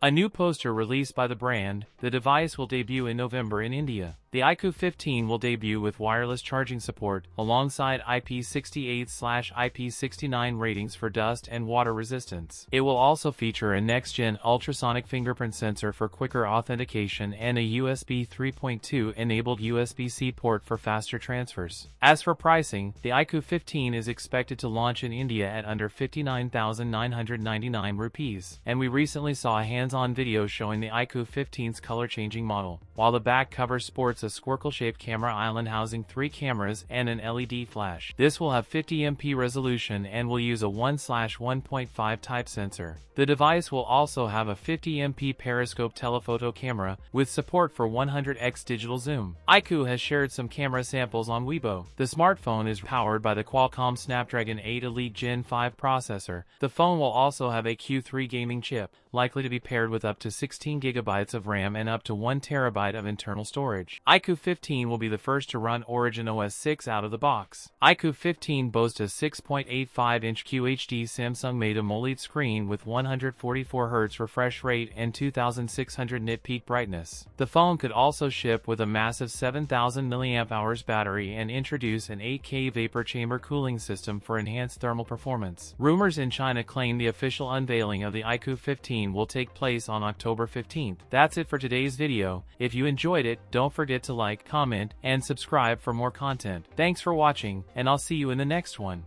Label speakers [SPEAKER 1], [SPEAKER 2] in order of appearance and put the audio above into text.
[SPEAKER 1] A new poster released by the brand. The device will debut in November in India. The iQOO 15 will debut with wireless charging support, alongside IP68/IP69 ratings for dust and water resistance. It will also feature a next-gen ultrasonic fingerprint sensor for quicker authentication and a USB 3.2-enabled USB-C port for faster transfers. As for pricing, the iQOO 15 is expected to launch in India at under 59,999 rupees, and we recently saw a hands-on video showing the iQOO 15's color-changing model, while the back cover sports a squircle-shaped camera island housing 3 cameras and an LED flash. This will have 50MP resolution and will use a 1/1.5 type sensor. The device will also have a 50MP periscope telephoto camera with support for 100x digital zoom. iQOO has shared some camera samples on Weibo. The smartphone is powered by the Qualcomm Snapdragon 8 Elite Gen 5 processor. The phone will also have a Q3 gaming chip, likely to be paired with up to 16GB of RAM and up to 1TB of internal storage. iQOO 15 will be the first to run Origin OS 6 out of the box. iQOO 15 boasts a 6.85-inch QHD Samsung-made AMOLED screen with 144Hz refresh rate and 2600 nit peak brightness. The phone could also ship with a massive 7000 mAh battery and introduce an 8K vapor chamber cooling system for enhanced thermal performance. Rumors in China claim the official unveiling of the iQOO 15 will take place on October 15th. That's it for today's video. If you enjoyed it, don't forget to like, comment, and subscribe for more content. Thanks for watching, and I'll see you in the next one.